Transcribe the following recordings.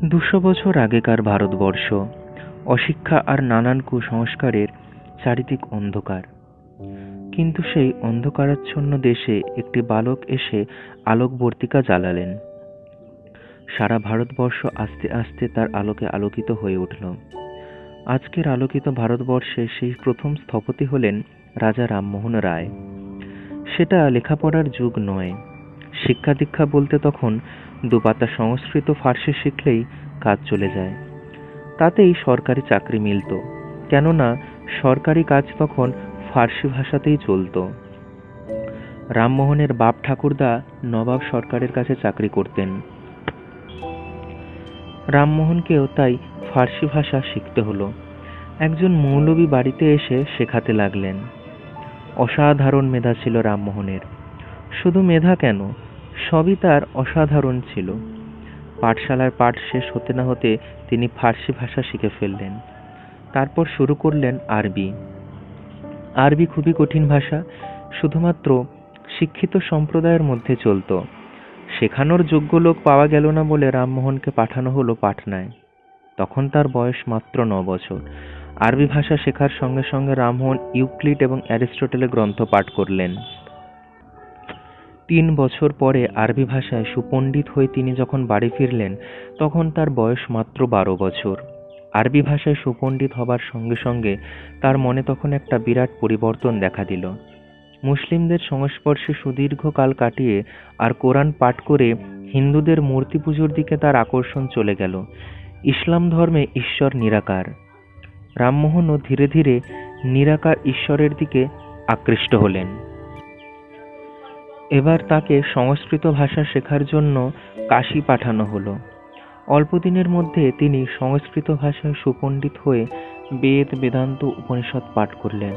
200 বছর আগেকার ভারতবর্ষ, অশিক্ষা আর নানান কুসংস্কারের চারিদিক অন্ধকার। কিন্তু সেই অন্ধকারাচ্ছন্ন দেশে একটি বালক এসে আলোকবর্তিকা জ্বালালেন। সারা ভারতবর্ষ আস্তে আস্তে তার আলোকে আলোকিত হয়ে উঠল। আজকের আলোকিত ভারতবর্ষে সেই প্রথম স্থপতি হলেন রাজা রামমোহন রায়। সেটা লেখাপড়ার যুগ নয়। শিক্ষা দীক্ষা বলতে তখন দুপাতা সংস্কৃত ফার্সি শিখলেই কাজ চলে যায়। তাতেই সরকারি চাকরি মিলত, কেননা সরকারি কাজ তখন ফার্সি ভাষাতেই চলত। রামমোহনের বাপ ঠাকুরদা নবাব সরকারের কাছে চাকরি করতেন। রামমোহনকেও তাই ফার্সি ভাষা শিখতে হলো। একজন মৌলবি বাড়িতে এসে শেখাতে লাগলেন। অসাধারণ মেধা ছিল রামমোহনের। শুধু মেধা কেন, সবই তার অসাধারণ ছিল। পাঠশালার পাঠ শেষ হতে না হতে তিনি ফার্সি ভাষা শিখে ফেললেন। তারপর শুরু করলেন আরবি। আরবি খুবই কঠিন ভাষা, শুধুমাত্র শিক্ষিত সম্প্রদায়ের মধ্যে চলত। শেখানোর যোগ্য লোক পাওয়া গেল না বলে রামমোহনকে পাঠানো হলো পাটনায়। তখন তার বয়স মাত্র 9 বছর। আরবি ভাষা শেখার সঙ্গে সঙ্গে রামমোহন ইউক্লিড এবং অ্যারিস্টটলের গ্রন্থ পাঠ করলেন। 3 বছর পরে আরবি ভাষায় সুপণ্ডিত হয়ে তিনি যখন বাড়ি ফিরলেন, তখন তার বয়স মাত্র 12 বছর। আরবি ভাষায় সুপণ্ডিত হবার সঙ্গে সঙ্গে তার মনে তখন একটা বিরাট পরিবর্তন দেখা দিল। মুসলিমদের সংস্পর্শে সুদীর্ঘকাল কাটিয়ে আর কোরআন পাঠ করে হিন্দুদের মূর্তি পুজোর দিকে তার আকর্ষণ চলে গেল। ইসলাম ধর্মে ঈশ্বর নিরাকার। রামমোহনও ধীরে ধীরে নিরাকার ঈশ্বরের দিকে আকৃষ্ট হলেন। এবার তাকে সংস্কৃত ভাষা শেখার জন্য কাশী পাঠানো হলো। অল্পদিনের মধ্যে তিনি সংস্কৃত ভাষায় সুপণ্ডিত হয়ে বেদ, বেদান্ত, উপনিষদ পাঠ করলেন।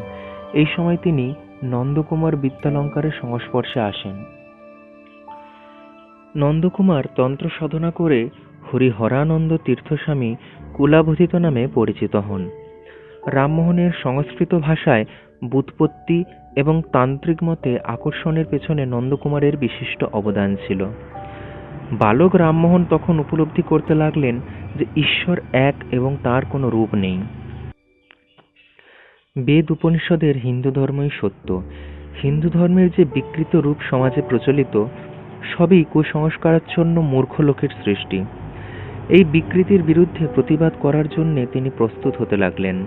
এই সময় তিনি নন্দকুমার বিদ্যালঙ্কারের সংস্পর্শে আসেন। নন্দকুমার তন্ত্র সাধনা করে হরিহরানন্দ তীর্থস্বামী কুলাবোধিত নামে পরিচিত হন। রামমোহনের সংস্কৃত ভাষায় ব্যুৎপত্তি এবং তান্ত্রিক মতে আকর্ষণের পেছনে নন্দকুমারের বিশিষ্ট অবদান ছিল। বালক রামমোহন তখন উপলব্ধি করতে লাগলেন যে ঈশ্বর এক এবং তার কোনো রূপ নেই। বেদ উপনিষদের হিন্দু ধর্মই সত্য। হিন্দু ধর্মের যে বিকৃত রূপ সমাজে প্রচলিত, সবই কুসংস্কারাচ্ছন্ন মূর্খ লোকের সৃষ্টি। এই বিকৃতির বিরুদ্ধে প্রতিবাদ করার জন্য তিনি প্রস্তুত হতে লাগলেন।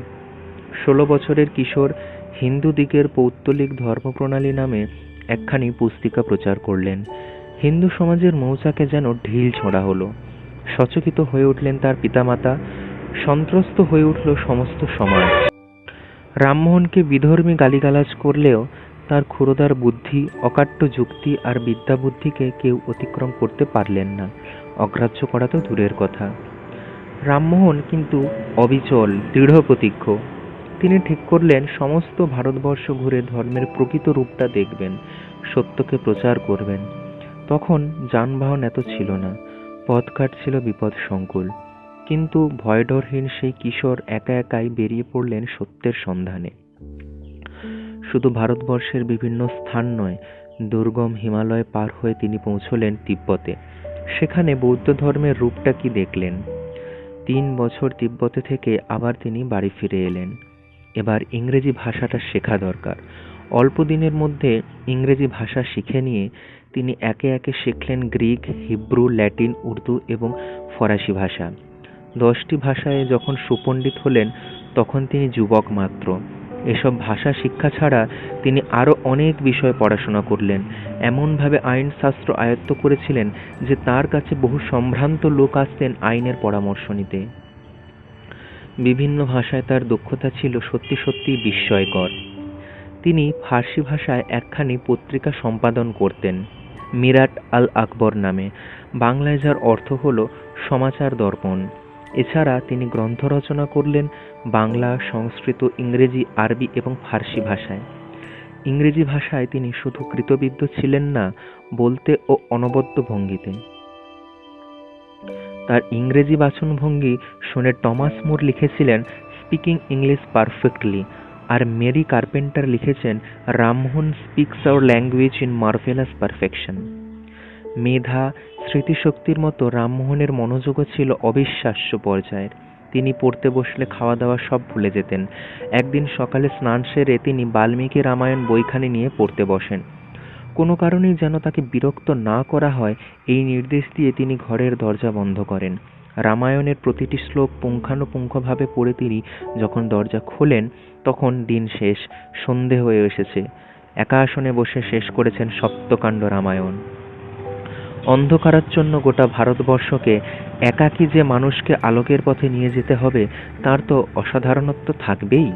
16 বছরের কিশোর হিন্দু দিগের পৌত্তলিক ধর্মপ্রণালী নামে একখানি পুস্তিকা প্রচার করলেন। হিন্দু সমাজের মৌচাকে যেন ঢিল ছোঁড়া হলো। সচকিত হয়ে উঠলেন তার পিতামাতা, সন্ত্রস্ত হয়ে উঠল সমস্ত সমাজ। রামমোহনকে বিধর্মী গালিগালাজ করলেও তার ক্ষুরোদার বুদ্ধি, অকাট্য যুক্তি আর বিদ্যা বুদ্ধিকে কেউ অতিক্রম করতে পারলেন না। অগ্রাহ্য করা তো দূরের কথা। রামমোহন কিন্তু অবিচল, দৃঢ় প্রতিজ্ঞ। তিনি ঠিক করলেন সমস্ত ভারতবর্ষ ঘুরে ধর্মের প্রকৃত রূপটা দেখবেন, সত্যকে প্রচার করবেন। তখন যানবাহন এত ছিল না, পথঘাট ছিল বিপদ সংকুল, কিন্তু ভয়ডরহীন সেই কিশোর একা একাই বেরিয়ে পড়লেন সত্যের সন্ধানে। শুধু ভারতবর্ষের বিভিন্ন স্থান নয়, দুর্গম হিমালয় পার হয়ে তিনি পৌঁছলেন তিব্বতে। সেখানে বৌদ্ধ ধর্মের রূপটা কি দেখলেন। 3 বছর তিব্বতে থেকে আবার তিনি বাড়ি ফিরে এলেন। এবার ইংরেজি ভাষাটা শেখা দরকার। অল্প দিনের মধ্যে ইংরেজি ভাষা শিখে নিয়ে তিনি একে একে শিখলেন গ্রিক, হিব্রু, ল্যাটিন, উর্দু এবং ফরাসি ভাষা। 10টি ভাষায় যখন সুপণ্ডিত হলেন, তখন তিনি যুবক মাত্র। এসব ভাষা শিক্ষা ছাড়া তিনি আরও অনেক বিষয় পড়াশোনা করলেন। এমনভাবে আইনশাস্ত্র আয়ত্ত করেছিলেন যে তার কাছে বহু সম্ভ্রান্ত লোক আসতেন আইনের পরামর্শ নিতে। বিভিন্ন ভাষায় তার দক্ষতা ছিল সত্যি সত্যি বিস্ময়কর। তিনি ফার্সি ভাষায় একখানি পত্রিকা সম্পাদন করতেন, মিরাট আল আকবর নামে, বাংলায় যার অর্থ হল সমাচার দর্পণ। এছাড়া তিনি গ্রন্থ রচনা করলেন বাংলা, সংস্কৃত, ইংরেজি, আরবি এবং ফার্সি ভাষায়। ইংরেজি ভাষায় তিনি শুধু কৃতবিদ্য ছিলেন না, বলতে ও অনবদ্য ভঙ্গিতে। তার ইংরেজি বাচনভঙ্গি শুনে টমাস মুর লিখেছিলেন স্পিকিং ইংলিশ পারফেক্টলি, আর মেরি কার্পেন্টার লিখেছেন Rammohan speaks our language in marvellous perfection. মেধা, স্মৃতিশক্তির মতো রামমোহনের মনোযোগও ছিল অবিশ্বাস্য পর্যায়ের। তিনি পড়তে বসলে খাওয়া দাওয়া সব ভুলে যেতেন। একদিন সকালে স্নান সেরে তিনি বাল্মীকি রামায়ণ বইখানি নিয়ে পড়তে বসেন। কোনো কারণেই যেন তাকে বিরক্ত না করা হয় এই নির্দেশ দিয়ে তিনি ঘরের দরজা বন্ধ করেন। রামায়ণের প্রতিটি শ্লোক পুঙ্খানুপুঙ্খভাবে পড়ে তিনি যখন দরজা খোলেন তখন দিন শেষ, সন্ধে হয়ে এসেছে। একা আসনে বসে শেষ করেছেন সপ্তকাণ্ড রামায়ণ। অন্ধকারাচ্ছন্ন গোটা ভারতবর্ষকে একাকী যে মানুষকে আলোকের পথে নিয়ে যেতে হবে তার তো অসাধারণত্ব থাকবেই।